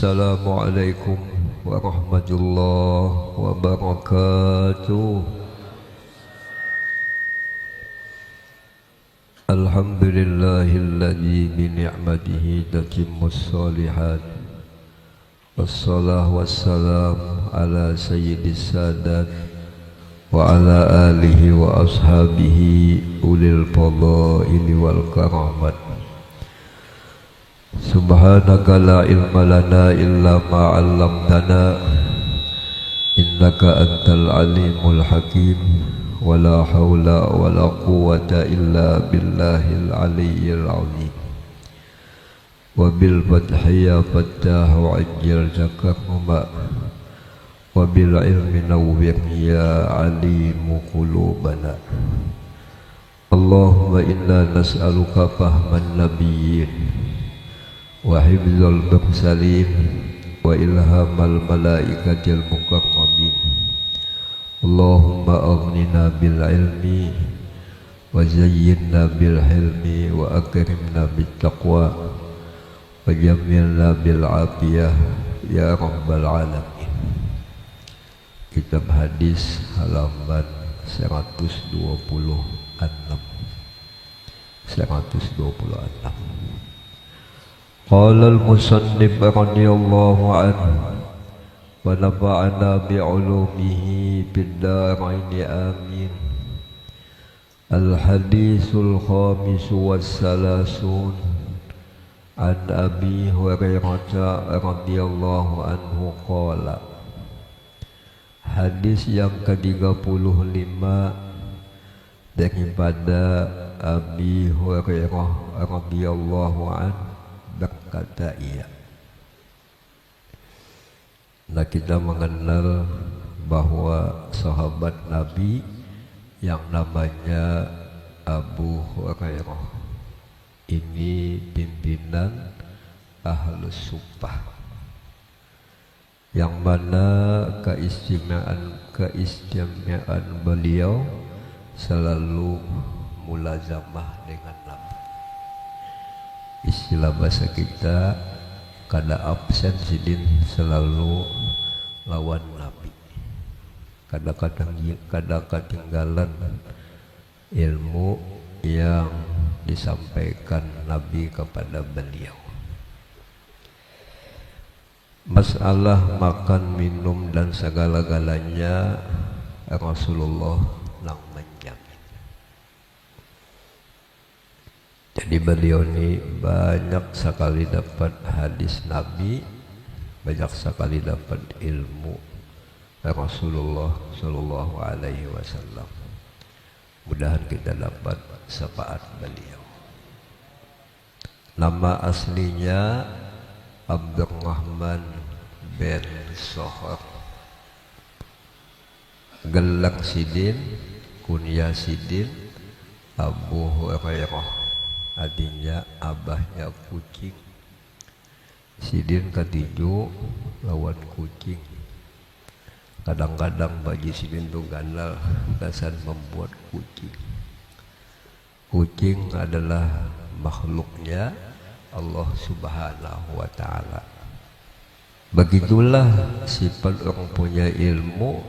Assalamualaikum warahmatullahi wabarakatuh. Alhamdulillahilladzi bi ni'matihi tatimmus shalihat. Wassalahu wassalam ala sayyidis sadat wa ala alihi wa ashabihi ulil fadaili wal karamat. Subhanaka la ilma lana illa ma 'allamtana innaka antal alimul hakim wa la haula wa la quwwata illa billahil aliyyil azim. Wa bil fathi ya fattahu ajil zakaruma wa bil ilmi nawwir ya alimu qulubana. Allahumma inna nas'aluka fahman nabiyyin wa hifdzal mursalin wa ilhamal malaikatil mukarramin. Allahumma aghnina bil ilmi wa zayyinna bil hilmi wa akrimna bit taqwa wa jammilna bil afiyah ya rabbal alamin. Kitab hadis halaman 126. Qala al-musannif radhiyallahu anhu wa nafa'ana bi'ulumihi bid-daraini amin. Al-hadisul khamis was-salasun an Abi Hurairah radhiyallahu anhu qala. Hadis yang ke-35 daripada Abi Hurairah radhiyallahu anhu berkata ia. Nah, kita mengenal bahwa sahabat Nabi yang namanya Abu Hurairah ini pimpinan Ahlus Suffah, yang mana keistimewaan beliau selalu mulazamah dengan Nabi. Istilah bahasa kita, kada absen sidin selalu lawan Nabi. Kada ketinggalan ilmu yang disampaikan Nabi kepada beliau. Masalah makan, minum dan segala-galanya Rasulullah nang menjamin. Jadi beliau ini banyak sekali dapat hadis Nabi, banyak sekali dapat ilmu Rasulullah Sallallahu Alaihi Wasallam. Mudahan kita dapat syafaat beliau. Nama aslinya Abdurrahman bin Sohor, gelar sidin, kunyah sidin Abu Hurairah. Artinya abahnya kucing. Sidin ketiju lawan kucing. Kadang-kadang bagi sidin itu ganal kesan membuat kucing. Kucing adalah makhluknya Allah Subhanahu wa ta'ala. Begitulah sifat orang punya ilmu.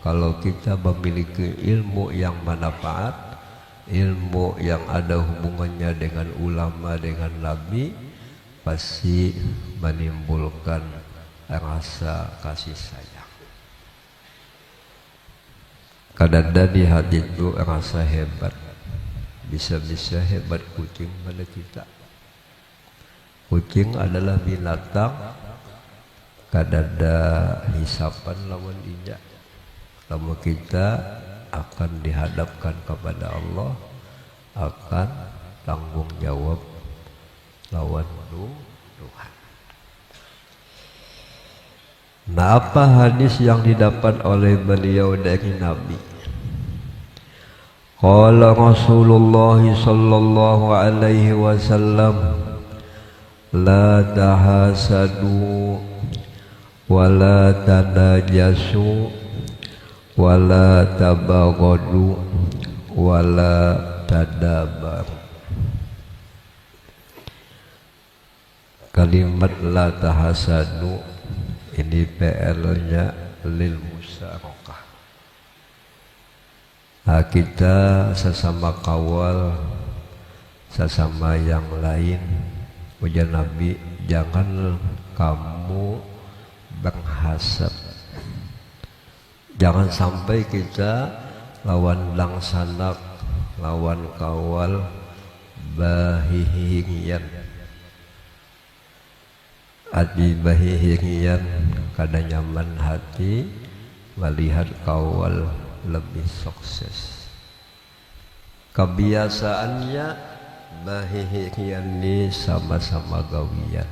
Kalau kita memiliki ilmu yang manfaat, ilmu yang ada hubungannya dengan ulama, dengan Nabi, pasti menimbulkan rasa kasih sayang. Kadang di hati itu rasa hebat, bisa-bisa hebat kucing pada kita. Kucing adalah binatang kadada hisapan lawan injak. Lama kita akan dihadapkan kepada Allah, akan tanggung jawab lawan Tuhan. Nah, apa hadis yang didapat oleh beliau dari Nabi? Qala Rasulullah sallallahu alaihi wasallam, la tahasadu wa la tanajasu wala tabaghadu wala tadabar. Kalimat la tahasadu ini PL-nya lil musyarakah. Nah, kita sesama kawal, sesama yang lain, ujar Nabi, jangan kamu berhasad. Jangan sampai kita lawan langsanak, lawan kawal bahihingian. Adi bahihingian kada nyaman hati melihat kawal lebih sukses. Kebiasaannya bahihingian ini sama-sama gawian.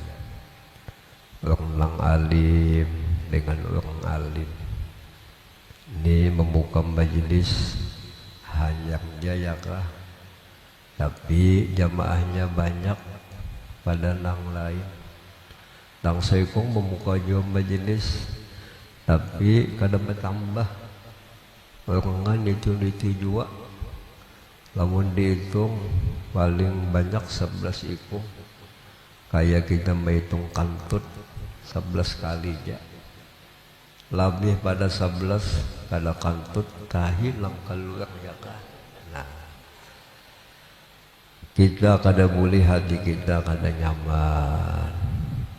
Orang alim dengan orang alim. Ini membuka majelis hanya jaya kah? Tapi jamaahnya banyak pada nang lain. Nang saikong membuka jauh majelis, tapi kadang bertambah. Orang itu jua. Namun dihitung paling banyak 11 ikung. Kayak kita menghitung kantut 11 kali aja. Lebih pada 11 kada kantut tahi lang kaluar ya kah. Nah, kita kada boleh hati kita kada nyaman.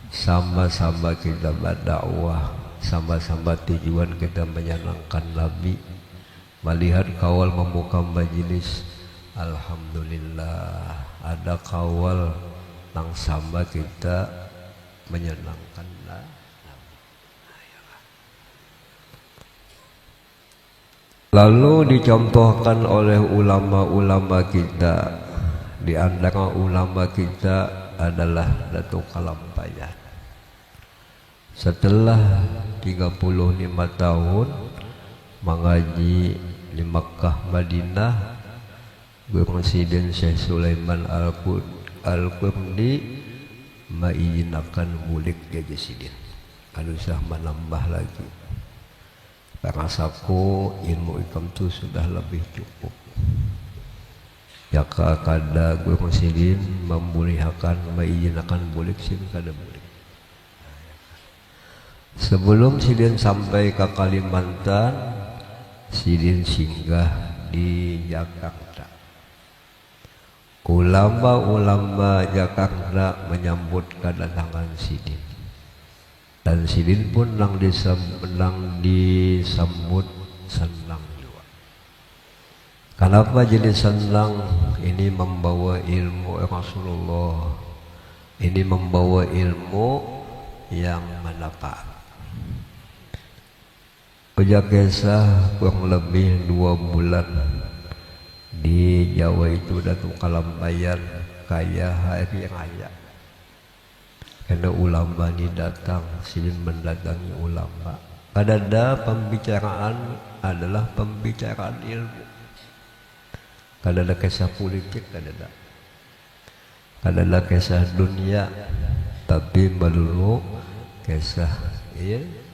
Sama-sama kita berdakwah, sama-sama tujuan kita menyenangkan Nabi. Melihat kawal membuka majelis, alhamdulillah ada kawal yang sama kita menyenangkan Nabi. Lalu dicontohkan oleh ulama-ulama kita. Di antara ulama kita adalah Datuk Kalampayan. Setelah 35 tahun mengaji di Makkah Madinah, Presiden Syekh Sulaiman Al-Qurni mengizinkan mulik jadi sidin. Kalau usah menambah lagi. Rasaku ilmu ikam itu sudah lebih cukup. Ya kada guru sidin membolehkan mengizinkan mulik sin kada mulik. Sebelum sidin sampai ke Kalimantan, sidin singgah di Jakarta. Ulama-ulama Jakarta menyambut kedatangan sidin. Dan sidin pun disambut senang juga. Kenapa jadi senang? Ini membawa ilmu Rasulullah. Ini membawa ilmu yang manfaat. Ujar kisah kurang lebih 2 bulan di Jawa itu Datuk Kalampayan kaya hari raya. Karena ulama ini datang, sidin mendatangi ulama. Kadada pembicaraan adalah pembicaraan ilmu. Kadada kisah politik, kadada kisah dunia, tapi melulu kisah ilmu.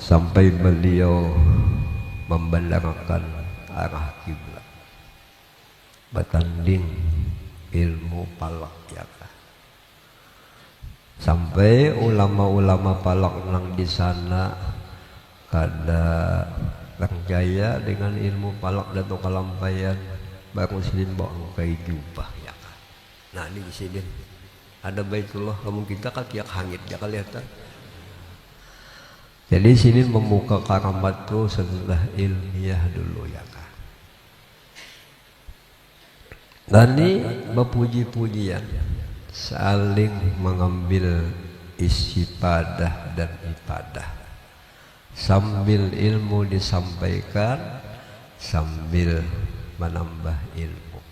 Sampai beliau membenarkan arah kiblat, bertanding ilmu palak ya kah. Sampai ulama-ulama palak nang di sana kada berjaya dengan ilmu palak Datuk Kalampayan, baru sidin bawa kai jubah ya kah. Nah ini di sini ada Baitullah, kamu kita kan tiap hangit ya kelihatan. Jadi sini membuka karamat tu setelah ilmiah dulu ya kah. Dan ini berpuji-pujian, saling mengambil istifadah dan ibadah. Sambil ilmu disampaikan, sambil menambah ilmu.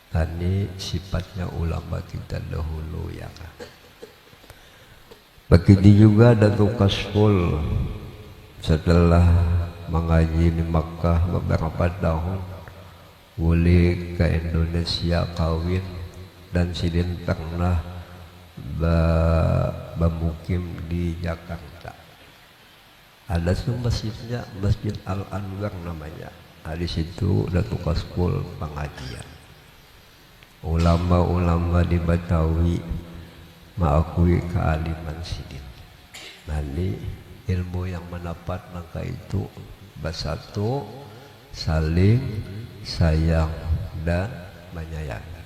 Dan ini sifatnya ulama kita dahulu ya kah. Begitu juga Datuk Kasful setelah mengaji di Makkah beberapa tahun, boleh ke Indonesia kawin, dan sidin pernah bermukim di Jakarta. Ada masjidnya, Masjid Al-Anwar namanya. Di situ Datuk Kasful pengajian. ulama-ulama di Betawi mengakui kealiman Sidin. Nanti ilmu yang mendapat maka itu bersatu, saling sayang dan menyayangi.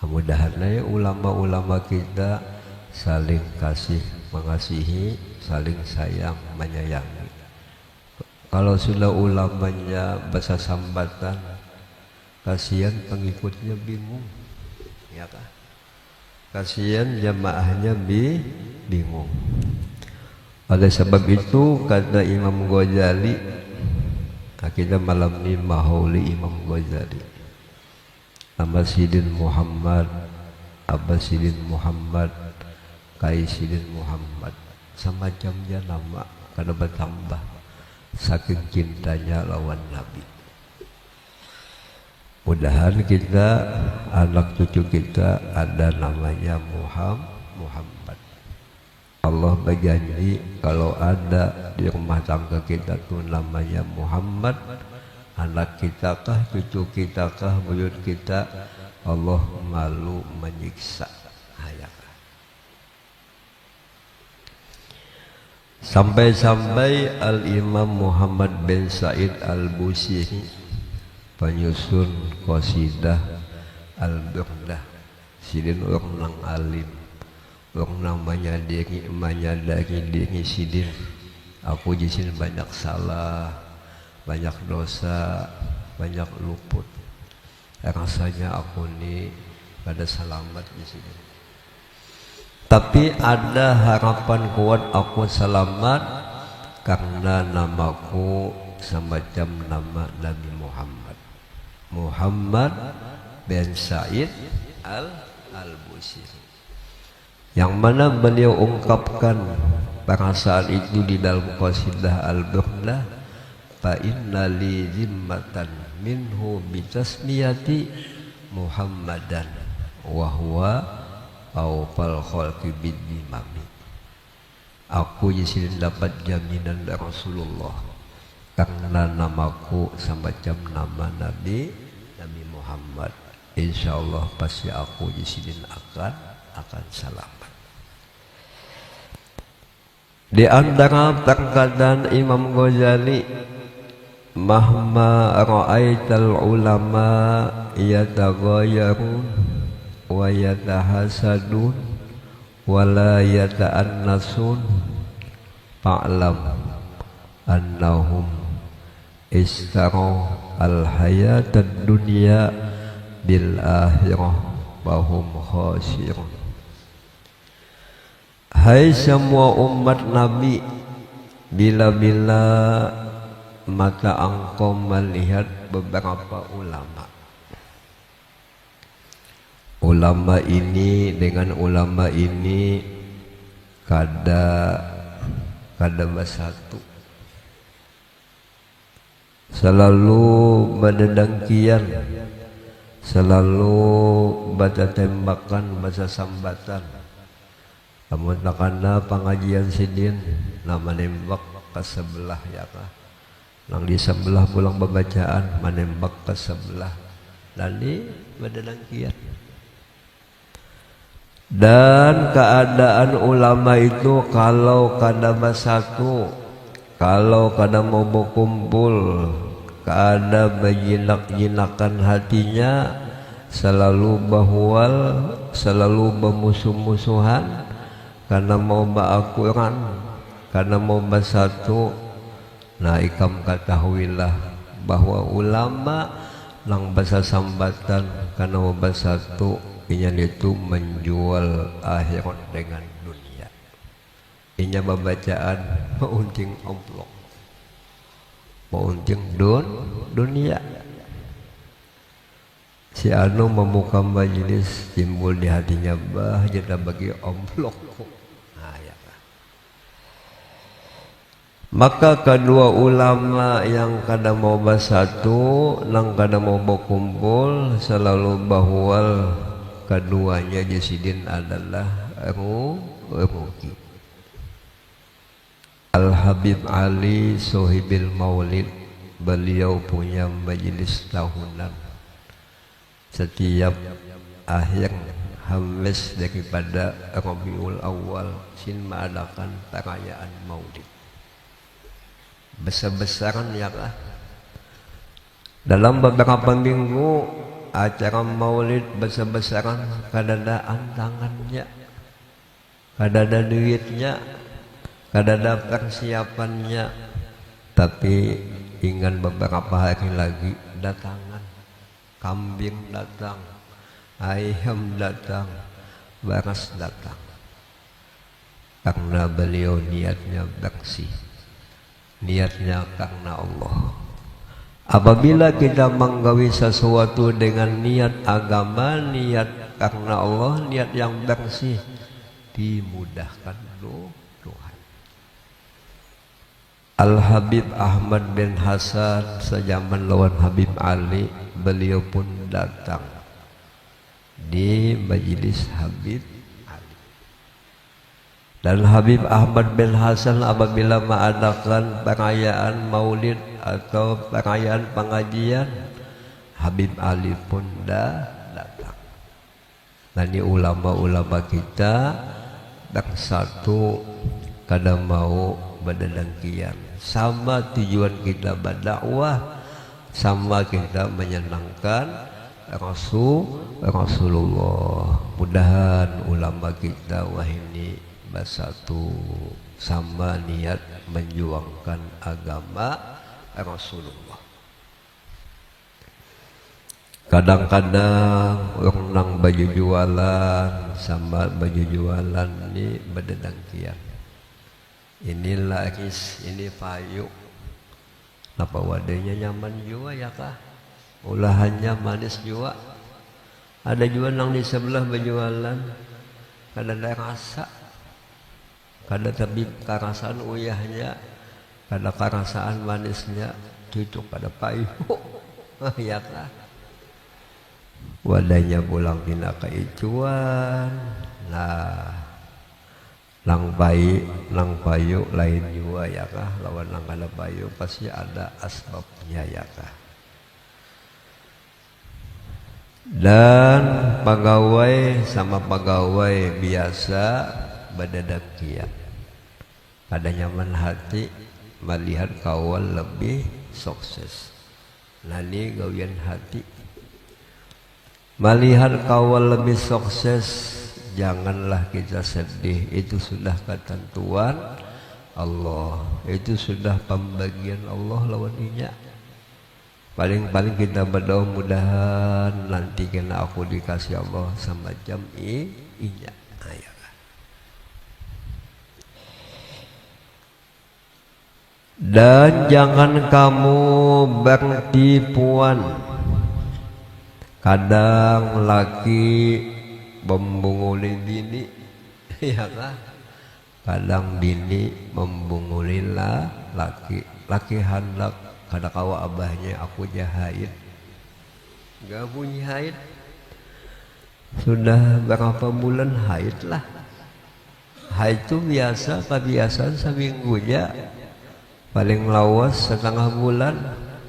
Mudah-mudahan ulama-ulama kita saling kasih mengasihi, saling sayang menyayangi. Kalau sudah ulamanya bahasa sambatan, kasihan pengikutnya bingung, ya kan? Kasihan jamaahnya bingung. Oleh sebab itu kata Imam Ghazali, kita malam ini mahauli Imam Ghazali, nama Sidin Muhammad, Abah Sidin Muhammad, Kai Sidin Muhammad, semacamnya nama karena bertambah saking cintanya lawan Nabi. Mudahan kita, anak cucu kita ada namanya Muhammad. Allah berjanji kalau ada di rumah tangga kita tuh namanya Muhammad, anak kita kah, cucu kita kah, buyut kita, Allah malu menyiksa. Sampai-sampai Al-Imam Muhammad bin Said Al-Busiri penyusun qasidah Al-Burdah, Sidin orang nang alim, orang nang menyadari diri Sidin, aku di sini banyak salah, banyak dosa, banyak luput. Rasanya aku ini pada selamat di sini. Tapi ada harapan kuat aku selamat karena namaku semacam nama Nabi Muhammad bin Said Al-Busiri, yang mana beliau ungkapkan perasaan itu di dalam qasidah Al-Burdah, fa inna li zimmatan minhu bitasmiyati Muhammadan wa huwa awfal khalqi bidimami. Aku di sini dapat jaminan dari Rasulullah karena namaku semacam nama Nabi Muhammad. Insyaallah pasti aku di sini akan selamat. Di antara perkataan Imam Ghazali, mahma ra'aital ulama yataghayyarun wa yatahasadun wa la yata'annasun fa'lam annahum istaraw al-hayatad dunya bil akhirah bahum khasirun. Hai semua umat Nabi, bila-bila mata engkau melihat beberapa ulama ini dengan ulama ini kada bersatu, selalu berdengkian, selalu baca tembakan, baca sambatan. Namun takana pengajian Sidin nama nembak ke sebelah ya kah, nang di sebelah pulang pembacaan menembak ke sebelah dan di berdengkian. Dan keadaan ulama itu kalau kada bersatu, kalau kada mau berkumpul, kada berjinak-jinakan hatinya, selalu bahwal, selalu bermusuh-musuhan, karena mau berakuran, karena mau bersatu. Nah ikam ketahuilah bahwa ulama nang bahasa sambatan karena mau bersatu, inya itu menjual akhirat dengan dunia. Inya bacaan mauncing amplok, mauncing dunia. Si anu membuka majelis timbul di hatinya bah jadi bagi amplok. Nah, ya. Maka kedua ulama yang kada mau bersatu, nang kada mau berkumpul, selalu bahwal keduanya Sidin adalah rugi. Al-Habib Ali Sohibil Maulid, beliau punya majelis tahunan setiap akhir Hamis daripada Rabiul Awal sin mengadakan perayaan Maulid besar-besaran ya kah. Dalam beberapa minggu acara Maulid besar-besaran kadadaan tangannya, kadada duitnya, kadada persiapannya, tapi ingat beberapa hari lagi datangan kambing datang, ayam datang, beras datang, karena beliau niatnya bersih, niatnya karena Allah. Apabila kita menggawi sesuatu dengan niat agama, niat karena Allah, niat yang bersih, dimudahkan Tuhan. Al-Habib Ahmad bin Hasan sejaman lawan Habib Ali, beliau pun datang di majelis Habib Ali. Dan Habib Ahmad bin Hasan apabila mengadakan perayaan Maulid atau perayaan pengajian, Habib Ali pun datang. Dan ini ulama-ulama kita bersatu kada mau berdengkian, sama tujuan kita berdakwah, sama kita menyenangkan Rasulullah. Mudahan ulama kita wah ini bersatu sama niat menjuangkan agama Rasulullah. Kadang-kadang orang nang baju jualan sama baju jualan ini berdengkian. Ini laris, ini payu. Apa wadahnya nyaman juga ya kah? Olahannya manis juga. Ada juga yang di sebelah berjualan, kada ada rasa, kada tapi kerasaan uyahnya, kada kerasaan manisnya, cucuk pada payu. Ya kah? Wadahnya pulang pindah ke icuan. Nah, lang payu lain juga ya kah, lawan lang kada payu pasti ada asbabnya ya kah. Dan pegawai sama pegawai biasa berdengkian, ada nyaman hati melihat kawan lebih sukses. Nani gawian hati melihat kawan lebih sukses, janganlah kita sedih. Itu sudah ketentuan Allah, itu sudah pembagian Allah lawannya. Paling-paling kita berdoa mudahan nanti kena aku dikasih Allah sama jam inya. Dan jangan kamu bertipuan. Kadang laki membunguli bini, ya kan? Kadang bini membunguli laki. Laki hendak kada kawa abahnya aku jahit, gak punya haid. Sudah berapa bulan haid lah. Haid itu biasa, kebiasaan seminggunya. Paling lawas setengah bulan.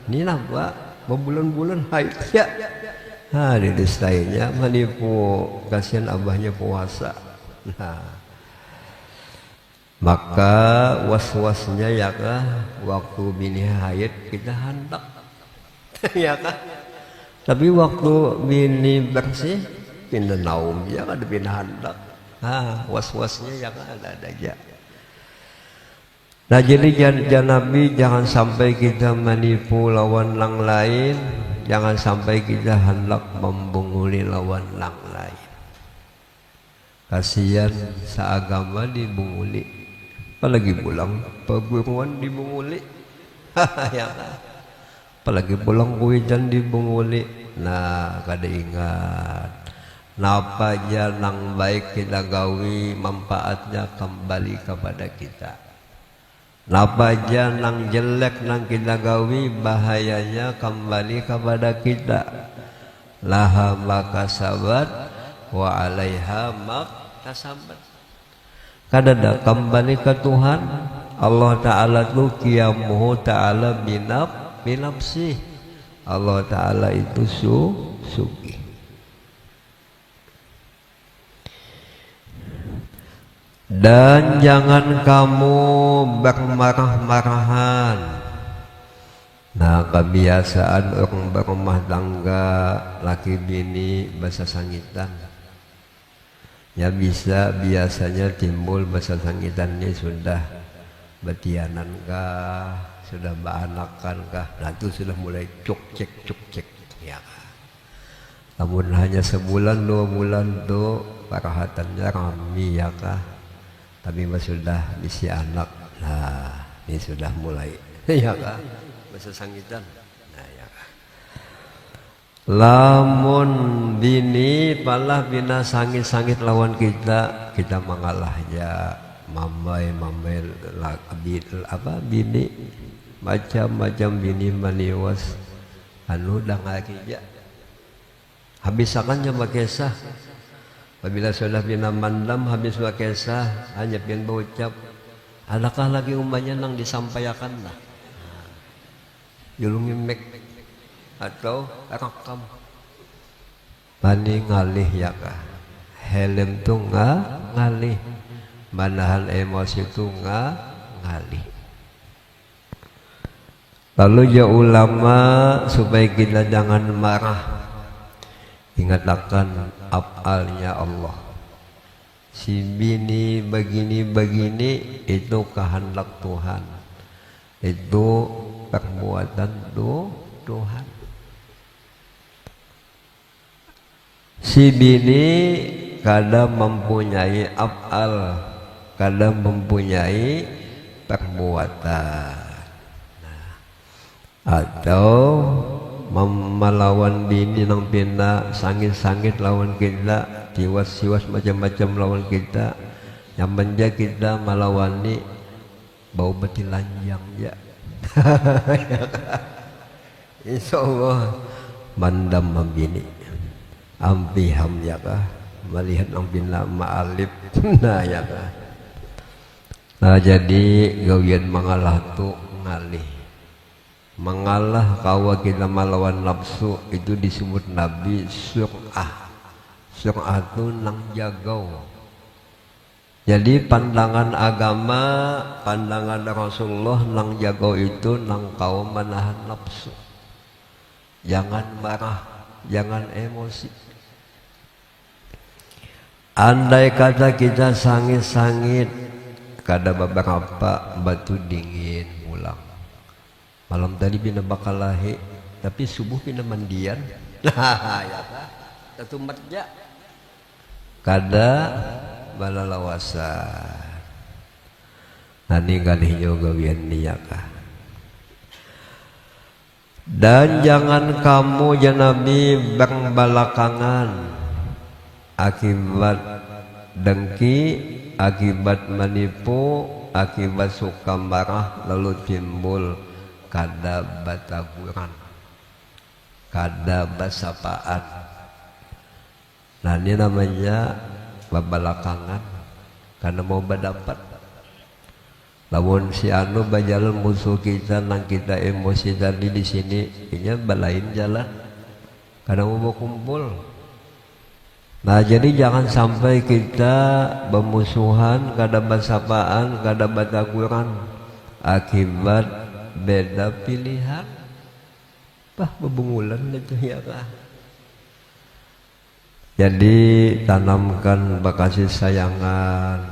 Ini nampak berbulan-bulan haid ya. Nah, di destainya menipu, kasihan abahnya puasa. Nah, maka was-wasnya ya kah, waktu bini haid kita hendak ya kah. Tapi waktu bini bersih pindah naum ya kan, pindah hendak. Nah, was-wasnya ya kah ada aja. Nah, jadi Nabi jangan sampai kita menipu lawan lang lain. Jangan sampai kita hendak membunguli lawan lang lain. Kasihan seagama dibunguli, apalagi pulang perguruan dibunguli. Ya, apalagi pulang kuijan dibunguli. Nah, kada ingat napa aja nang baik kita gawi, manfaatnya kembali kepada kita. Napa aja nang jelek nang kita gawi, bahayanya kembali kepada kita. Laha makasabat wa alaiha maktasabat. Kadada kembali ke Tuhan. Allah Ta'ala itu qiyamuhu ta'ala binafsih. Allah Ta'ala itu sugi. Dan jangan kamu bermarah-marahan. Nah, kebiasaan orang berumah tangga laki bini bahasa sangitan ya biasanya timbul bahasa sangitannya sudah betianan kah, sudah beranakan kah, nah itu sudah mulai cuk cek ya. Namun hanya sebulan 2 bulan tuh parahatannya rami ya kah, tapi sudah isi anak, nah ini sudah mulai ya kah bahasa sangitan. Nah ya kah, lamun bini palah bina sangit lawan kita mengalah ya mamai apa bini macam-macam bini maniwas anu dangaki ya habis akannya bakesah. Apabila sudah bina mandam habis bakesah hanya pian berucap adakah lagi umpanya nang disampaikan lah julungi mek atau rekam bani ngalih ya kah, helm tuh ngalih, menahan emosi tuh ngalih. Lalu ya ulama supaya kita jangan marah, ingatkan afalnya Allah. Si bini begini itu kehendak Tuhan, itu perbuatan Tuhan. Si bini kadang mempunyai afal, kadang mempunyai perbuatan. Nah, atau melawan bini nang pina sangit lawan kita, siwas macam-macam lawan kita, yang menja kita melawani bau beti lanjang ya. Insya Allah mandam membini ampiham ya kah, melihat ang bina ma'alip nah ya kah. Nah jadi gawian mengalah tu ngalih, mengalah kawa kita melawan nafsu itu disebut Nabi sur'ah itu nang jagau. Jadi pandangan agama, pandangan Rasulullah nang jagau itu nang kau menahan nafsu, jangan marah, jangan emosi. Andai kata kita sangit kada beberapa batu dingin pulang malam tadi bina bakal lahi tapi subuh bina mandian nah ya kah satu merja kada balalawasa nani galihnya gawian niya kah. Dan jangan kamu ya Nabi berbalakangan akibat dengki, akibat menipu, akibat suka marah lalu timbul kada bataguran, kada basapaan. Nah ini namanya babalakangan karena mau berdapat. Lawan si anu bajalan musuh kita nang kita emosi tadi di sini, ini balain jalan karena mau kumpul. Nah jadi jangan sampai kita bermusuhan, kada basapaan, kada bataguran akibat beda pilihan. Bebungulan itu ya kah. Jadi tanamkan bakasih sayangan,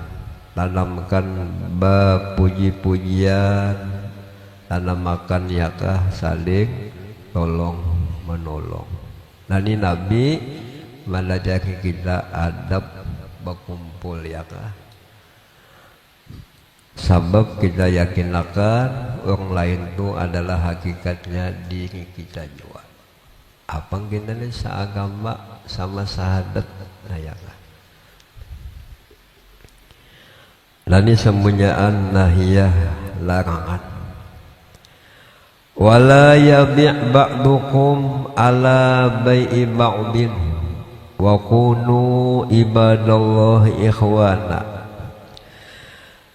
tanamkan puji-pujian, tanamkan ya kah saling tolong menolong. Nah ini Nabi melajari kita adab berkumpul ya kah. Sebab kita yakinkan orang lain itu adalah hakikatnya diri kita juga. Apa kita ini seagama sama sahadat nah ya kah. Dan ini sembunyian nahiyah larangan. Wala yabi' ba'dukum ala bai'i ba'din wa kunu ibadallahi ikhwana.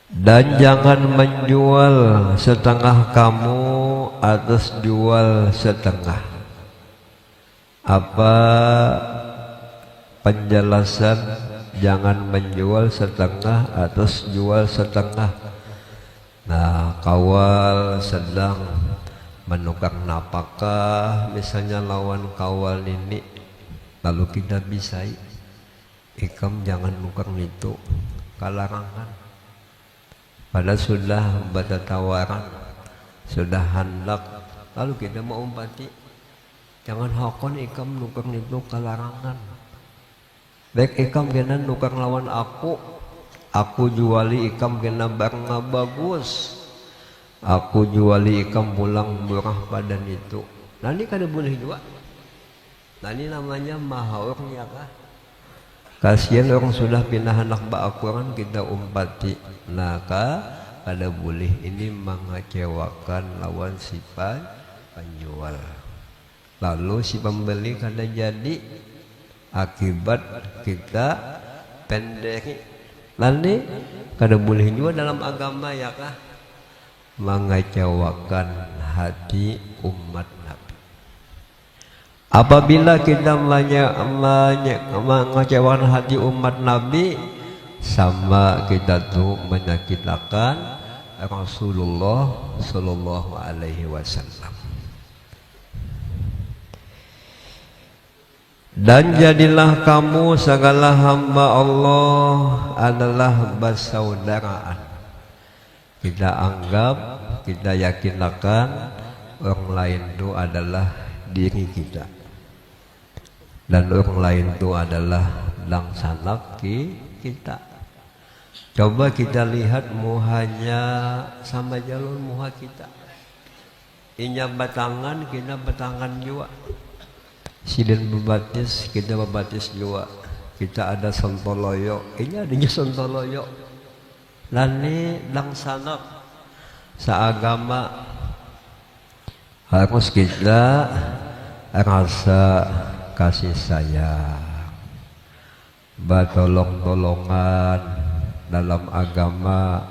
Dan jangan menjual setengah kamu atas jual setengah. Apa penjelasan jangan menjual setengah atas jual setengah. Nah, kawal sedang menukar napakah misalnya lawan kawal ini, lalu kita bisa ikam jangan nukar itu kalarangan. Padahal sudah baca tawaran, sudah hendak, lalu kita mau umpati, jangan hakon ikam nukar itu kalarangan. Baik ikam kena nukar lawan aku juali ikam kena barang bagus, aku juali ikam pulang murah padan itu. Nah ini kada boleh juga. Nah ini namanya mahaurnya kah? Kasihan orang sudah pindah anak baakuran kita umpati. Nah kada boleh, ini mengecewakan lawan si penjual. Lalu si pembeli kada jadi, akibat kita pendek. Nanti kada boleh juga dalam agama ya kah? Mengecewakan hati umat Nabi. Apabila kita mengecewakan hati umat Nabi, sama kita tuh menyakitkan Rasulullah Sallallahu Alaihi Wasallam. Dan jadilah kamu segala hamba Allah adalah bersaudaraan. Kita anggap, kita yakinkan orang lain itu adalah diri kita, dan orang lain itu adalah langsanak kita. Coba kita lihat muhanya sama jalur muha kita. Inya batangan, kita batangan juga. Sidin berbatis, kita berbatis juga. Kita ada sontoloyo, ini adanya sontoloyo. Lani langsanak seagama, harus kita rasa kasih sayang, bertolong-tolongan dalam agama,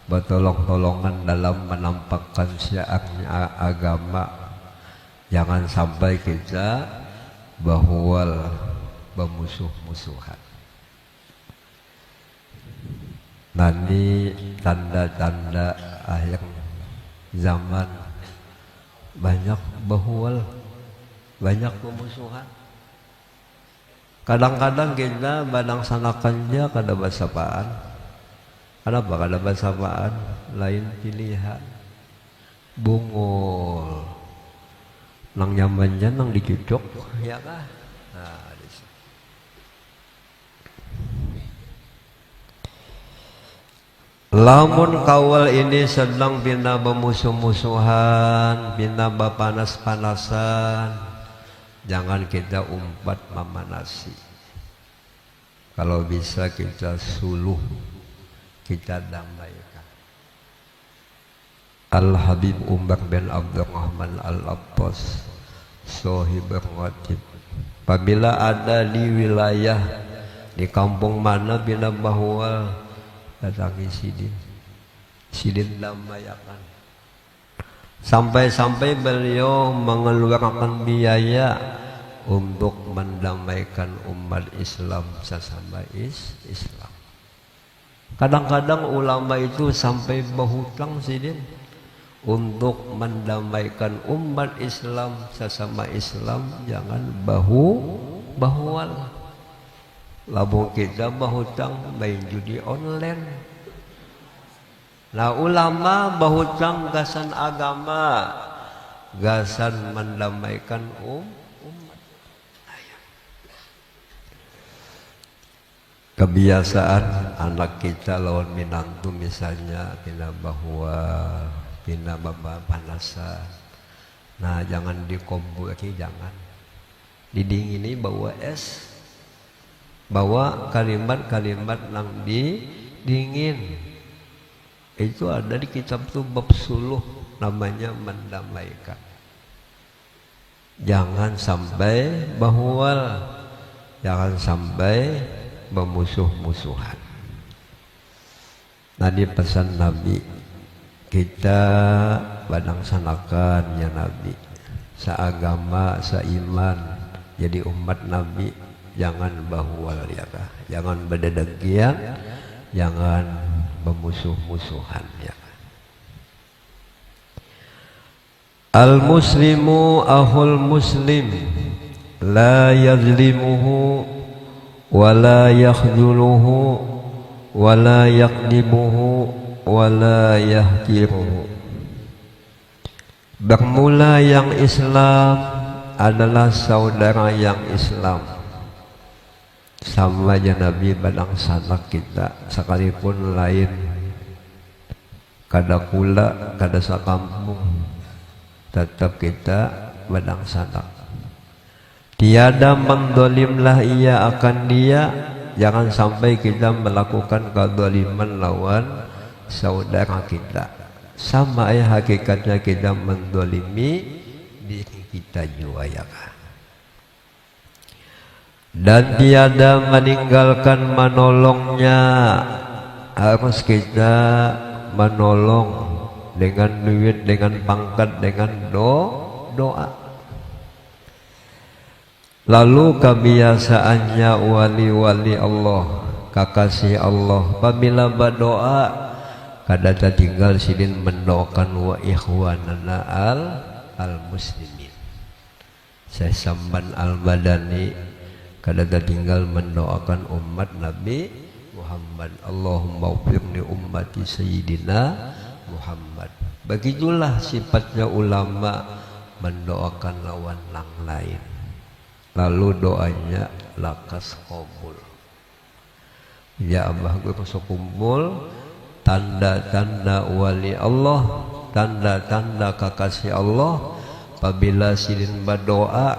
bertolong-tolongan dalam menampakkan syiarnya agama. Jangan sampai kita bahwal bermusuh-musuhan. Nanti tanda-tanda akhir zaman banyak bahwal, banyak pemusuhan. Kadang-kadang kita badang sanakan dia kada basapaan. Kenapa kada basapaan? Lain pilihan. Bungul. Nang nyamannya nang dicucuk, ya kah? Nah, lamun kawal ini sedang bina bermusuh-musuhan, bina berpanas-panasan, jangan kita umpat memanasi. Kalau bisa kita suluh, kita damaikan. Al-Habib Umar bin Abdurrahman Al-Abbas Sohib Ratib, apabila ada di wilayah di kampung mana bila bahwa datangi Sidin damayakan, sampai-sampai beliau mengeluarkan biaya untuk mendamaikan umat Islam sesama Islam. Kadang-kadang ulama itu sampai berhutang Sidin untuk mendamaikan umat Islam sesama Islam. Jangan bahual. Lalu kita berhutang main judi online. Nah ulama berhutang gasan agama, gasan mendamaikan umat. Kebiasaan anak kita lawan minantu misalnya kita bahwa bina baba panasan. Nah jangan dikombur lagi, jangan didingini bawa es, bawa kalimat-kalimat nang dingin. Itu ada di kitab tu bab suluh, namanya mendamaikan. Jangan sampai bahwal, jangan sampai bermusuh-musuhan. Tadi pesan Nabi, kita badangsanakan ya Nabi, seagama, seiman, jadi umat Nabi. jangan bahuwal ya kah, jangan berdengkian, jangan bermusuh-musuhan ya. Al muslimu ahul muslim la yazlimuhu wa la yakhdhuluhu wa la yakdibuhu wa la yahtiruhu. Bermula yang Islam adalah saudara yang Islam. Sama aja Nabi badang sanak kita sekalipun lain kada kula kada sakampung, tetap kita badang sanak. Tiada mendolimlah ia akan dia, jangan sampai kita melakukan kedoliman lawan saudara kita. Sama ya hakikatnya kita mendolimi diri kita juga ya kan. Dan tiada meninggalkan menolongnya, harus kita menolong dengan duit, dengan pangkat, dengan doa. Lalu kebiasaannya wali-wali Allah, kekasih Allah, apabila berdoa kada tinggal sidin mendoakan wa ikhwanana al muslimin. Saya Samban al-Badani kada tinggal mendoakan umat Nabi Muhammad. Allahumma ufirni ummati sayyidina Muhammad. Begitulah sifatnya ulama, mendoakan lawan yang lain. Lalu doanya lakas qabul. Ya Abah guru sekumpul tanda-tanda wali Allah, tanda-tanda kekasih Allah. Apabila sidin berdoa,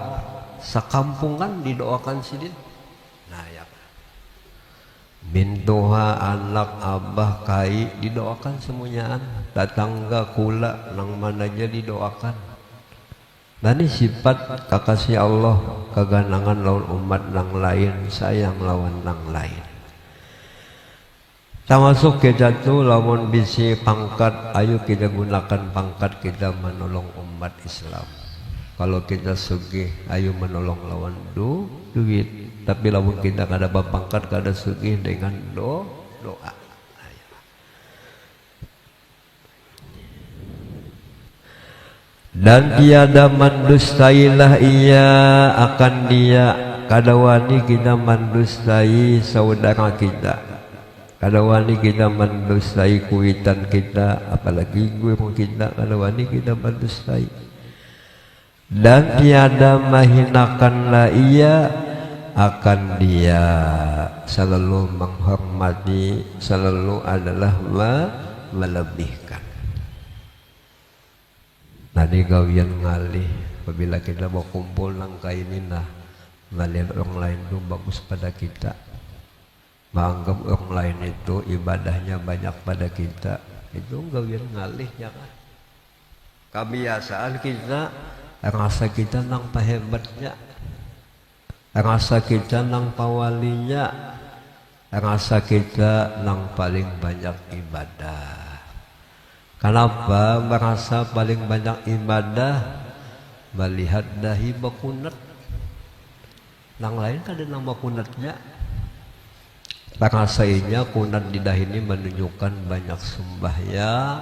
sakampungan didoakan sidin. Nah ya, bintuha anak abah kai didoakan semuanyaan, tetangga kula nang mana aja didoakan. Dan ini sifat kekasih Allah, keganangan lawan umat nang lain, sayang lawan nang lain. Termasuk kita tuh lawan bisi pangkat, ayo kita gunakan pangkat kita menolong umat Islam. Kalau kita sugih, ayo menolong lawan duit. Tapi lawan kita kada berpangkat, kada sugih dengan doa. Dan tiada mendustailah ia akan dia, kada wani kita mendustai saudara kita, kada wani kita mendustai kuitan kita, apalagi guru kita, kada wani kita mendustai. Dan tiada menghinakanlah ia akan dia, selalu menghormati, selalu adalah melebihkan. Nadi gawian ngalih apabila kita mau kumpul nang kaini nah melihat orang lain itu bagus pada kita, menganggap orang lain itu ibadahnya banyak pada kita, itu gawian ngalih ya kan. Kebiasaan kita rasa kita nang pahebatnya, rasa kita nang pawalinya, rasa kita nang paling banyak ibadah. Kenapa merasa paling banyak ibadah? Melihat dahi bakunat. Nang lain kada nang bakunatnya. Rasanya kunat di dahi ini menunjukkan banyak sembahyang,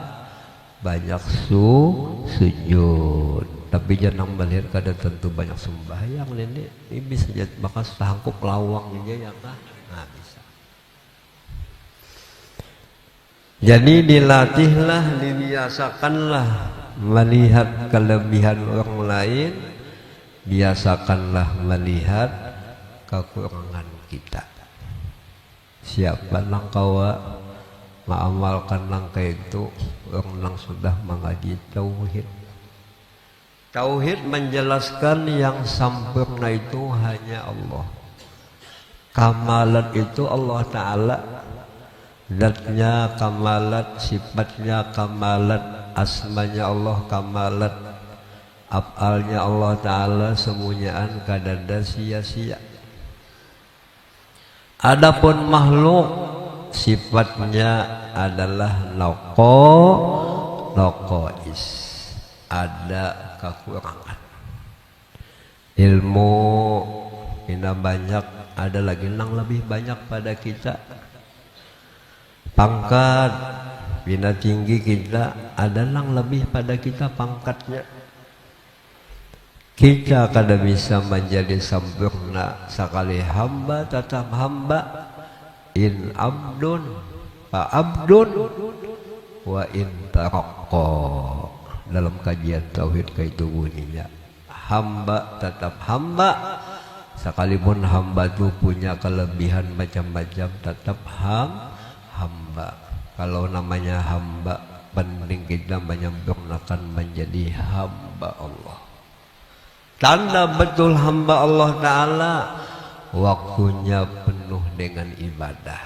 banyak sujud. Tapi jangan melihat kada tentu banyak sembahyang ini bisa jadi bakal sangkuk lawang aja ya kah? Nah bisa. Jadi dilatihlah, dibiasakanlah melihat kelebihan orang lain, biasakanlah melihat kekurangan kita. Siapa nang kawa mengamalkan langkah itu, orang nang sudah mengaji tauhid. Tauhid menjelaskan yang sempurna itu hanya Allah. Kamalat itu Allah Ta'ala, zatnya kamalat, sifatnya kamalat, asmanya Allah kamalat, af'alnya Allah Ta'ala semuanyaan kadada sia-sia. Adapun makhluk sifatnya adalah noqois, ada kekurangan. Ilmu ini banyak ada lagi yang lebih banyak pada kita. Pangkat, bina tinggi kita, ada yang lebih pada kita pangkatnya. Kita kada bisa menjadi sempurna sekali hamba tetap hamba. In abdun fa abdun wa in taraqqa. Dalam kajian tauhid kaitu bunyinya, hamba tetap hamba, sekalipun hamba itu punya kelebihan macam-macam tetap hamba. Kalau namanya hamba, penting kita menyempurnakan menjadi hamba Allah. Tanda betul hamba Allah Ta'ala, waktunya penuh dengan ibadah,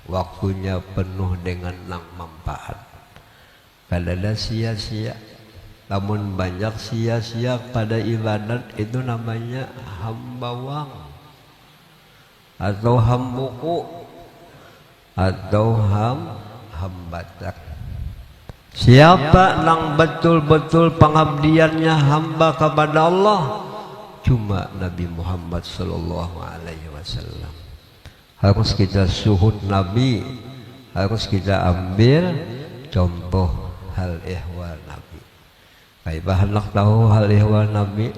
waktunya penuh dengan manfaat. Kada ada sia-sia. Namun banyak sia-sia pada ibadat, itu namanya hambawang atau hambuku atau hambatan. Siapa yang betul-betul pengabdiannya hamba kepada Allah? Cuma Nabi Muhammad sallallahu alaihi wasallam. Harus kita suhud Nabi, harus kita ambil contoh hal ihwal Nabi. Kayak hendak tahu hal ihwal Nabi,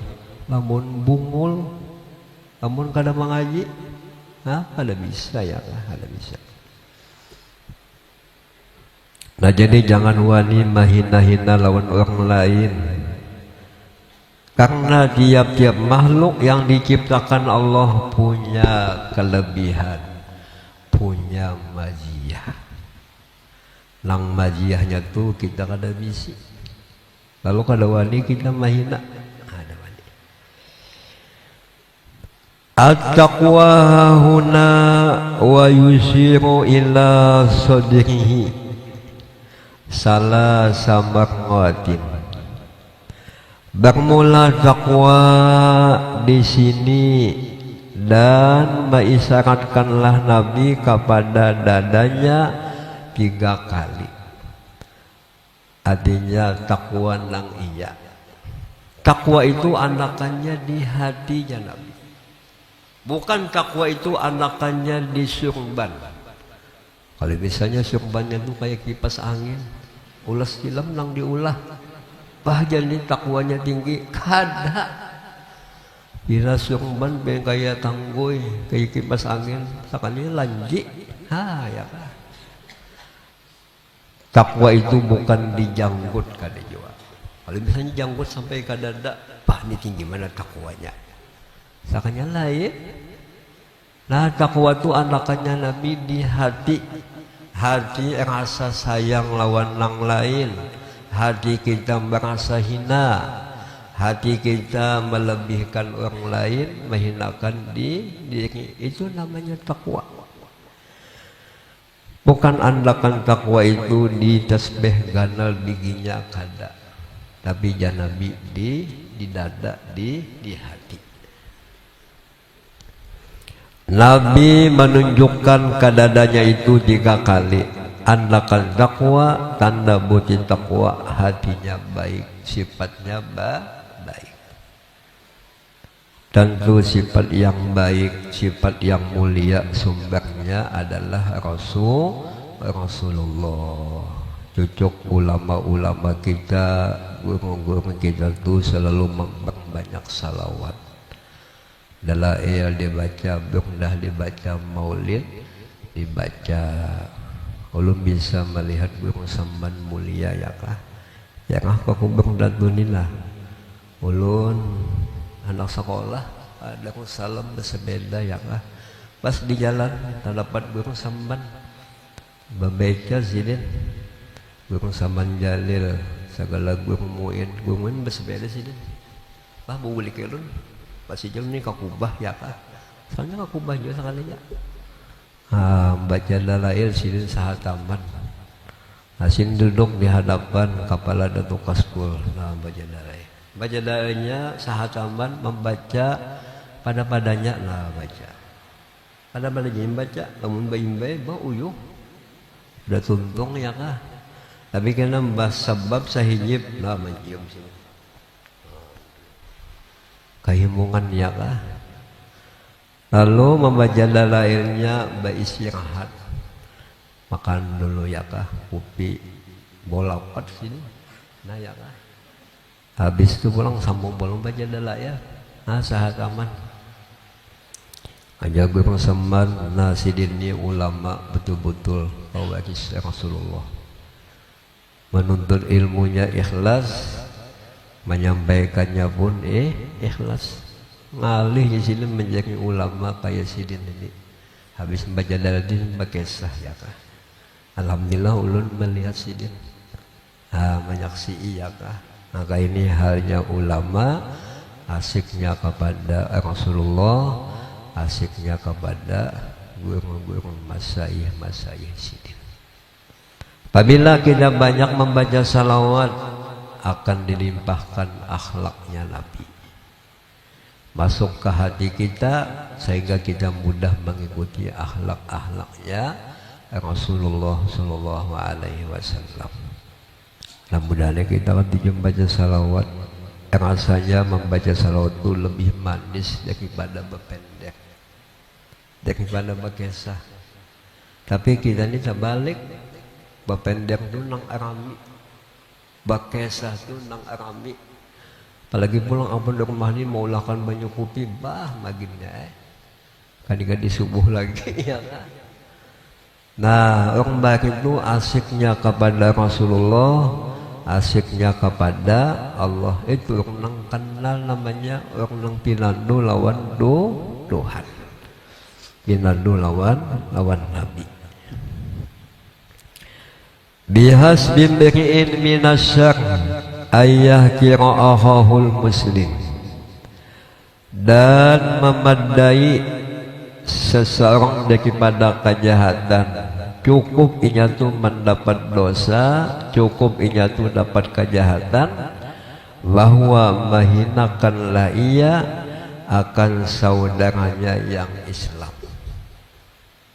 lamun bungul, lamun kada mengaji, kada bisa ya, kada bisa. Nah jadi jangan wani mahina-hina lawan orang lain, karena tiap-tiap makhluk yang diciptakan Allah punya kelebihan, punya maziyah. Nang maziyahnya tuh kita kada bisa. Lalu kada wani kita mahina, ada wani. At-taqwa huna wa yusiru ila sadrihi salah samarwatin. Bermula takwa di sini dan mengisyaratkanlah Nabi kepada dadanya 3 kali. Artinya takwa nang iya. Takwa itu anakannya di hatinya Nabi. Bukan takwa itu anakannya di surban. Kalau misalnya surbannya itu kayak kipas angin, ulas silam nang diulah. Bahagian ini takwanya tinggi, kada. Bila surban pengen kayak tanggoy, kayak kipas angin, sakali lanji, ya kan. Takwa itu bukan dijanggut kada jua. Kalau misalnya janggut sampai kada ada, ini tinggi mana takwanya? Sakanya lain. Nah takwa itu anakannya Nabi di hati. Hati rasa sayang lawan nang lain. Hati kita merasa hina, hati kita melebihkan orang lain, menghinakan diri, itu namanya takwa. Bukan andakan takwa itu di tasbih ganal giginya kada, tapi janabi di dada, di hati. Nabi menunjukkan kadadanya itu 3 kali. Andakan takwa, tanda bukti takwa, hatinya baik, sifatnya baik. Tentu sifat yang baik, sifat yang mulia, sumbernya adalah Rasulullah. Cucuk ulama-ulama kita, guru-guru kita itu selalu memperbanyak salawat. Dalail dibaca, burdah dibaca, maulid dibaca. Ulun bisa melihat guru samban mulia ya kah? Ya kah kakubur datunilah. Ulun anak sekolah ada salam bersepeda ya kah? Pas di jalan terdapat guru samban membaca sidin. Guru samban Jalil segala guru muin bersepeda sidin. Bah mau beli kelun. Pasti jam ni kakubah ya kah? Soalnya kakubah juga sekali ya. Baca dalail sidin sahataman. Asin duduk di hadapan kepala Datuk Kaskul. Baca dalail. Baca dalailnya sahataman membaca pada-padanya baca. Pada-padanya membaca, namun bayi-bayi bau uyuh. Udah tuntung ya kah? Tapi kena membahas sebab sahijib mencium sini. Kehimungan ya kah? Lalu membaca dalailnya beristirahat, makan dulu ya kah, kopi bola 4 sini, nah ya kah. Habis itu pulang sambung bolong baca dalail, nah sahat aman. Aja gue perseman nasidini ulama betul-betul pewaris Rasulullah, menuntut ilmunya ikhlas, menyampaikannya pun ikhlas. Ngalih di sini menjadi ulama kayak sidin ini. Habis membaca dalail berkisah ya kah. Alhamdulillah ulun melihat sidin, menyaksikan ya kah. Maka ini halnya ulama, asiknya kepada Rasulullah, asiknya kepada guru-guru masyayikh sidin. Apabila kita banyak membaca salawat, akan dilimpahkan akhlaknya Nabi masuk ke hati kita, sehingga kita mudah mengikuti akhlak-akhlaknya Rasulullah Sallallahu Alaihi Wasallam. Mudah-mudahan kita ketika membaca salawat, rasanya membaca salawat itu lebih manis daripada berpendek, daripada berkisah. Tapi kita ini terbalik, berpendek itu nang arami, berkisah itu nang arami. Apalagi pulang apa di rumah ini mau lakukan banyak kopi, bah maginnya kadang di subuh lagi ya kan. Nah, orang baik itu asiknya kepada Rasulullah, asiknya kepada Allah. Itu orang nang kenal namanya, orang nang pinandu lawan Tuhan, pinandu lawan Nabi. Bihasbi mri'in minasyarr ayah kira'ahul muslim, dan memadai seseorang daripada kejahatan, cukup inya tu mendapat dosa, cukup inya tu dapat kejahatan, bahwa menghinakanlah ia akan saudaranya yang Islam.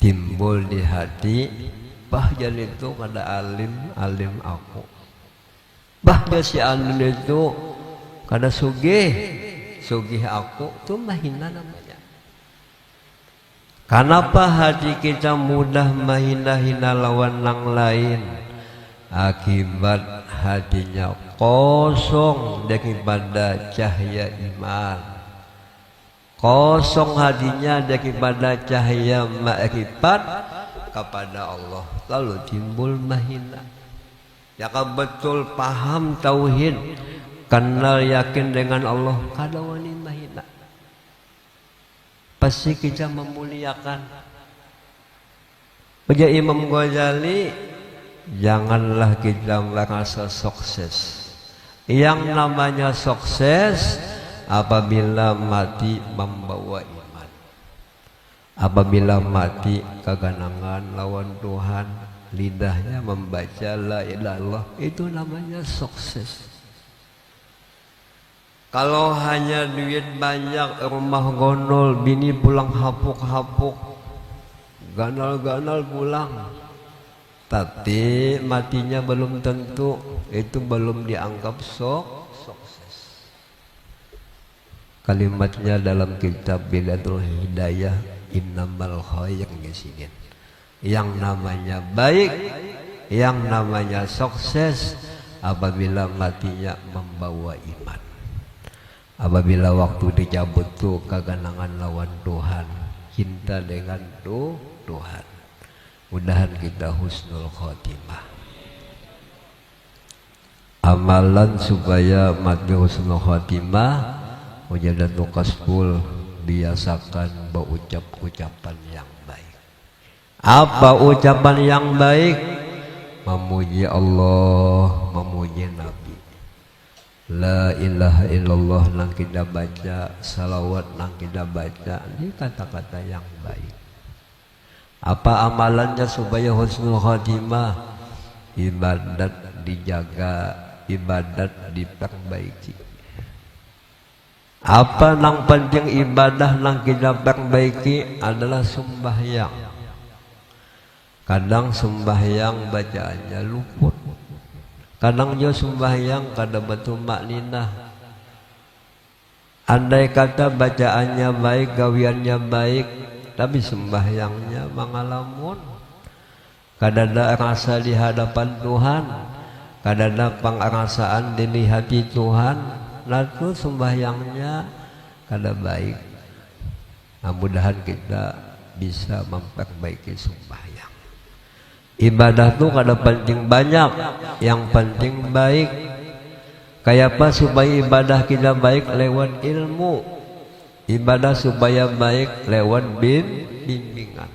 Timbul di hati, bahjan itu kada alim aku, bahkan si anu itu kada sugih aku, itu mahina namanya. Kenapa hati kita mudah mahina-hina lawan yang lain? Akibat hatinya kosong daripada cahaya iman, kosong hatinya daripada cahaya makrifat kepada Allah, lalu timbul mahina. Ya kan betul paham tauhid, kenal yakin dengan Allah, kada wani mahina. Pasti kita memuliakan. Ujar Imam Ghazali, janganlah kita merasa sukses. Yang namanya sukses apabila mati membawa iman, apabila mati keganangan lawan Tuhan, lidahnya membaca la ilaha illallah, itu namanya sukses. Kalau hanya duit banyak, rumah gondol, bini pulang hapuk-hapuk, ganal-ganal pulang, tapi matinya belum tentu, itu belum dianggap sukses. Kalimatnya dalam kitab Bidatul Hidayah, innamal khair ngesidin. Yang namanya baik, yang namanya sukses apabila matinya membawa iman, apabila waktu dicabut tuh keganangan lawan Tuhan, cinta dengan Tuhan. Mudahan kita husnul khotimah. Amalan supaya mati husnul khotimah, wajadatu kasbul, biasakan berucap ucapan yang baik. Apa ucapan yang baik? Memuji Allah, memuji Nabi. La ilaha illallah nang kita baca, salawat nang kita baca, ini kata-kata yang baik. Apa amalannya supaya husnul khatimah? Ibadat dijaga, ibadat diperbaiki. Apa nang penting ibadah nang kita perbaiki adalah sembahyang. Kadang sembahyang bacaannya luput, kadang juga sembahyang kada betul makninah. Andai kata bacaannya baik, gawiannya baik, tapi sembahyangnya mangalamun. Kadada rasa di hadapan Tuhan, kadada pangrasaan dilihati Tuhan, lalu sembahyangnya kada baik. Nah, mudahan kita bisa memperbaiki sembahyang. Ibadah tuh kada penting banyak, yang penting baik. Kayak apa supaya ibadah kita baik? Lewat ilmu. Ibadah supaya baik lewat bimbingan.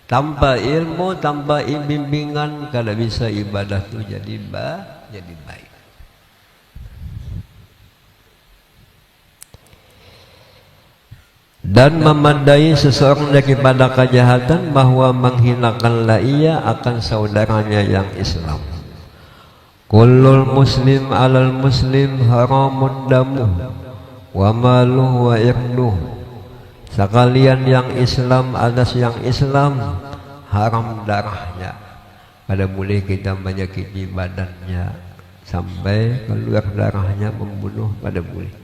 Tanpa ilmu, tanpa bimbingan, kada bisa ibadah itu jadi baik. Dan memadai seseorang daripada kejahatan bahwa menghinakanlah ia akan saudaranya yang Islam. Kullul muslim alal muslim haramun damu wa maluh wa irduh. Sekalian yang Islam atas yang Islam haram darahnya. Kada boleh kita menyakiti badannya sampai keluar darahnya membunuh, kada boleh.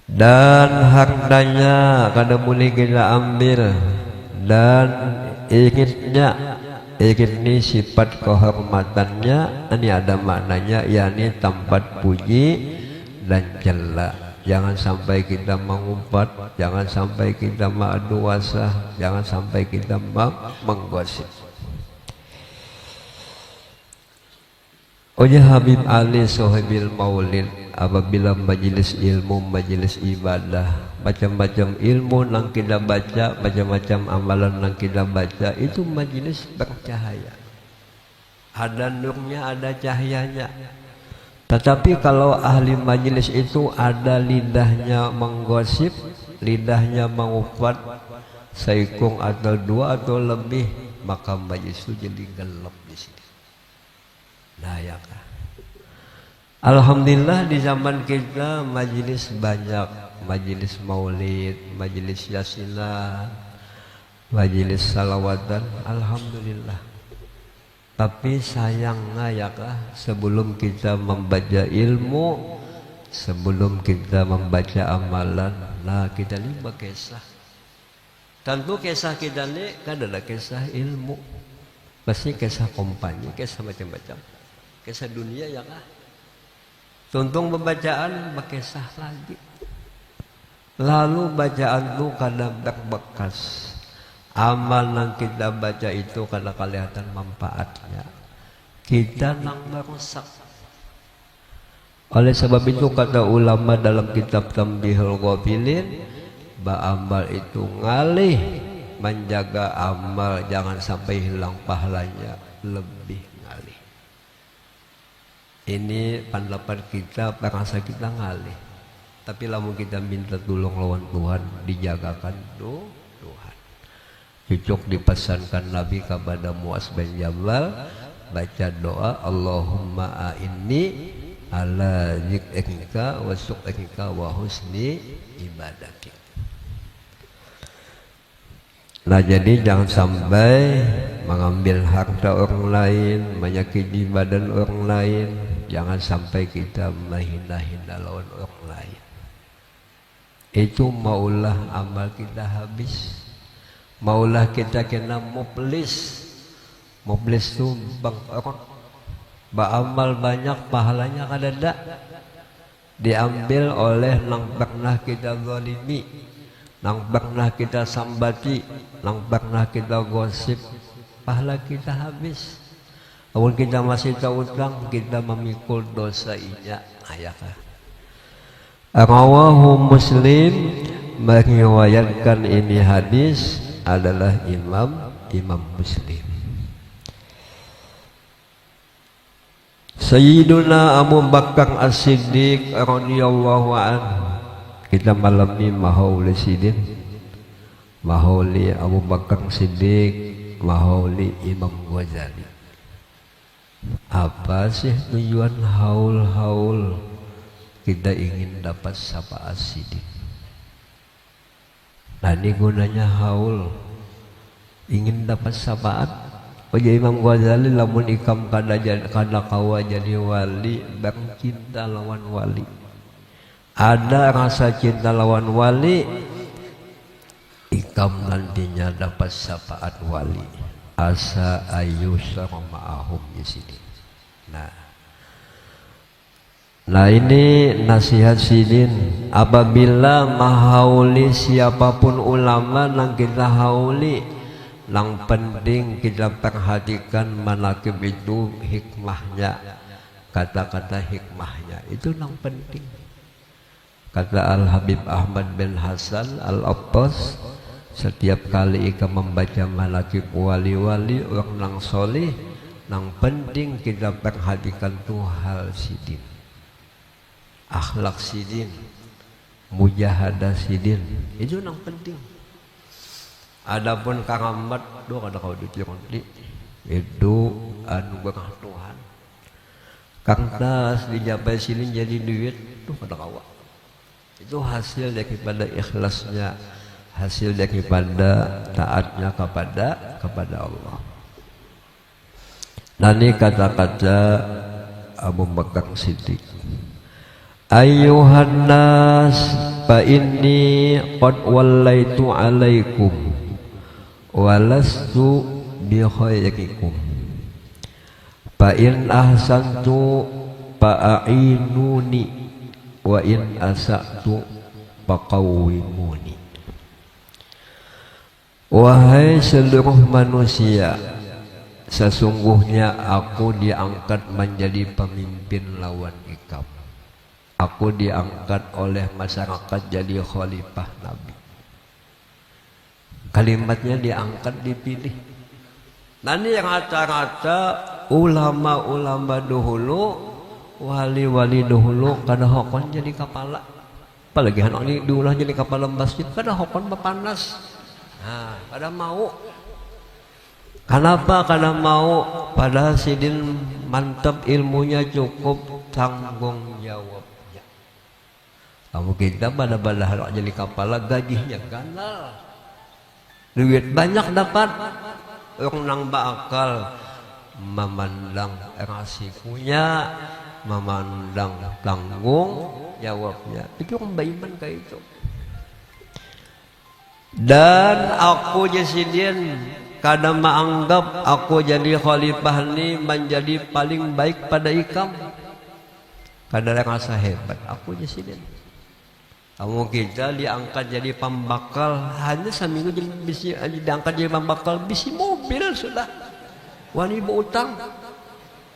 Dan hartanya kada boleh kita ambil, dan iritnya, irit ini sifat kehormatannya, ini ada maknanya, yakni tempat puji dan cela. Jangan sampai kita mengumpat, jangan sampai kita mengadu wasah, jangan sampai kita menggosip. Oleh Habib Ali Sohibil Maulid, apabila majelis ilmu, majelis ibadah, macam-macam ilmu yang kita baca, macam-macam amalan yang kita baca, itu majelis bercahaya. Ada nurnya, ada cahayanya. Tetapi kalau ahli majelis itu ada lidahnya menggosip, lidahnya mengumpat, seikung atau dua atau lebih, maka majelis itu jadi gelap di sini. Nah ya kan. Alhamdulillah di zaman kita majelis banyak, majelis maulid, majelis yasinah, majelis salawatan, alhamdulillah. Tapi sayangnya ya kah, sebelum kita membaca ilmu, sebelum kita membaca amalan, nah kita ini berkisah. Tentu kisah kita ini kan adalah kisah ilmu, pasti kisah kompani, kisah macam-macam, kisah dunia ya kah. Tuntung pembacaan berkisah lagi. Lalu bacaan itu kadang berbekas. Amal yang kita baca itu kadang kelihatan manfaatnya. Kita nang merusak. Oleh sebab itu kata ulama dalam kitab Tambihul Ghafilin, ba'amal itu ngalih, menjaga amal jangan sampai hilang pahalanya, lebih ngalih. Ini pendapat kita, perasa kita ngalih. Tapi lamun kita minta tolong lawan Tuhan, dijagakan Tuhan. Cucuk dipesankan Nabi kepada Muaz bin Jabal, baca doa Allahumma a'inni ala zikrika wa syukrika wa husni ibadatik. Nah jadi jangan sampai mengambil harta orang lain, menyakiti badan orang lain, jangan sampai kita menghina-hina lawan orang lain. Itu maulah amal kita habis. Maulah kita kena muflis. Muflis itu bangkrut. Beramal banyak pahalanya kadada. Diambil oleh nang pernah kita zalimi, nang pernah kita sambati, nang pernah kita gosip, pahala kita habis. Kalau kita masih tahu utang, kita memikul dosa inya. Ayakah. Rawahu Muslim, meriwayatkan ini hadis adalah Imam Muslim. Sayyiduna Abu Bakar As-Siddiq radhiyallahu anhu. Kita malam ini mahauli sidin, mahauli Abu Bakar Siddiq, mahauli Imam Ghazali. Apa sih tujuan haul-haul? Kita ingin dapat syafaat siddiq. Nah ini gunanya haul, ingin dapat syafaat. Oja Imam Ghazali lamun ikam kada kawa jadi wali, bercinta lawan wali. ada rasa cinta lawan wali, ikam nantinya dapat syafaat wali. Asa ayyusra ma'ahum di sini. Nah ini nasihat sidin. Apabila mahauli siapapun ulama nang kita hauli, nang penting kita perhatikan manakib itu hikmahnya, kata-kata hikmahnya itu nang penting. Kata Al Habib Ahmad bin Hasan Al Abbas, setiap kali ikam membaca manakib wali-wali orang nang soleh, nang penting kita perhatikan tuh hal sidin, akhlak sidin, mujahadah sidin, itu nang penting. Adapun karamat do kada kau ditironti itu anugerah Tuhan. Kang tas dijapai sidin jadi duit tuh kada kawa. Itu hasil daripada ikhlasnya, hasil daripada taatnya kepada Allah. Nah ini kata-kata Abu Bakar Siddiq. Ayyuhan nas fa inni qad wallaitu alaikum walastu bi khairikum fa in ahsantu fa a'inuni wa in asa'tu faqawwimuni. Wahai seluruh manusia, sesungguhnya aku diangkat menjadi pemimpin lawan ikam. Aku diangkat oleh masyarakat jadi khalifah Nabi. Kalimatnya diangkat, dipilih. Nanti yang rata-rata ulama-ulama dahulu, wali-wali dahulu kada hokon jadi kepala. Apalagi anak ini diulah jadi kepala masjid, kada hokon papanas. Nah, kada mau. Kenapa kada mau? Padahal sidin mantap ilmunya, cukup tanggung jawabnya. Kamu kita pada hendak jadi kepala, gajinya ganal, duit banyak dapat. Orang nang bakal memandang rasikunya, memandang tanggung jawabnya. Itu orang beriman kayak itu. Dan aku jasidin kadang menganggap aku jadi khalifah ini menjadi paling baik pada ikam. Kadang rasa hebat aku jasidin. Kamu kita diangkat jadi pembakal, hanya seminggu bisa diangkat jadi pembakal, bisi mobil sudah. Wani berutang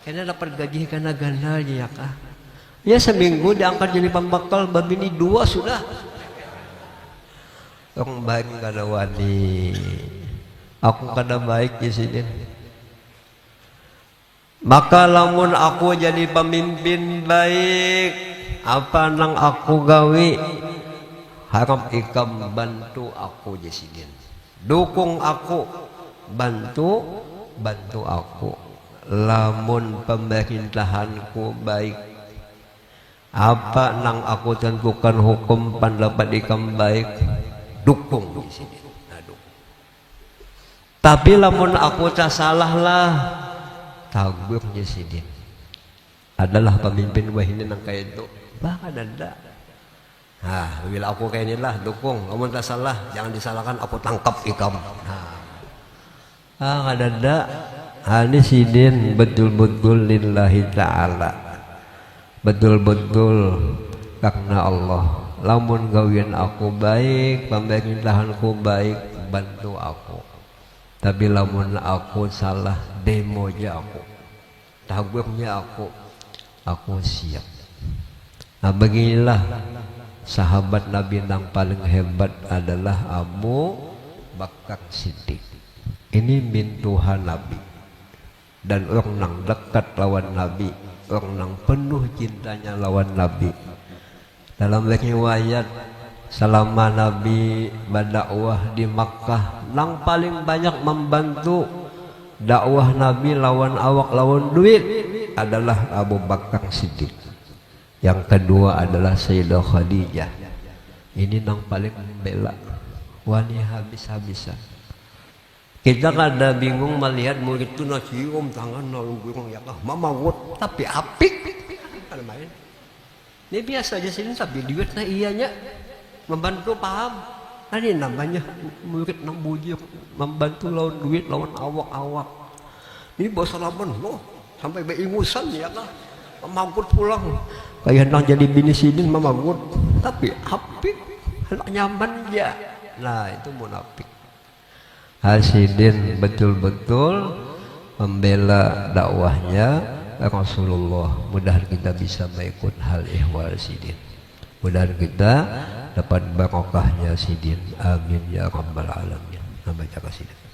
karena dapat gaji karena ganda ya kah? Ya seminggu diangkat jadi pembakal, babini 2 sudah. Orang baik kada wani, aku kada baik di sini. Maka lamun aku jadi pemimpin baik, apa nang aku gawe? Harap ikam bantu aku di sini, dukung aku, bantu aku. Lamun pemerintahanku baik, apa nang aku tentukan hukum pendapat ikam baik, dukung di sini. Nah, dukung. Tapi lamun aku tak salah lah, tabur di sini. Adalah pemimpin wah ini nang kayak itu, bahkan ada. Nah, bila aku kayak inilah dukung. Lamun tak salah, jangan disalahkan, aku tangkap ikam. Nah, ada. Ini sidin betul-betul lillahi ta'ala, betul-betul karena Allah. Lamun gawian aku baik, pemerintahanku baik, bantu aku. Tapi lamun aku salah, demo aja aku, tagurnya aku siap. Nah beginilah sahabat Nabi yang paling hebat adalah Abu Bakar Siddiq. Ini mintuhan Nabi, dan orang yang dekat lawan Nabi, orang yang penuh cintanya lawan Nabi. Dalam riwayat selama Nabi berdakwah di Makkah, yang paling banyak membantu dakwah Nabi lawan awak lawan duit adalah Abu Bakar Siddiq. Yang kedua adalah Sayyidah Khadijah. Ini yang paling membela, wani habis-habisan. Kita kada bingung melihat murid itu nasium tangan nalung gurung ya kah mamawut tapi apik. Ada main. Ini biasa aja sini tapi duit nah iyanya membantu paham. Nah ini namanya murid nang bujuk membantu lawan duit lawan awak-awak. Ini bos salaman loh sampai beingusan ya kan. Mamangkut pulang kayak nang jadi bini sidin mamangkut tapi apik anak nyaman ya. Nah itu munafik. Hasidin betul-betul membela dakwahnya Rasulullah. Mudah kita bisa mengikut hal ihwal sidin. Mudah kita dapat barokahnya sidin. Amin ya rabbal alamin. Baca kasidin.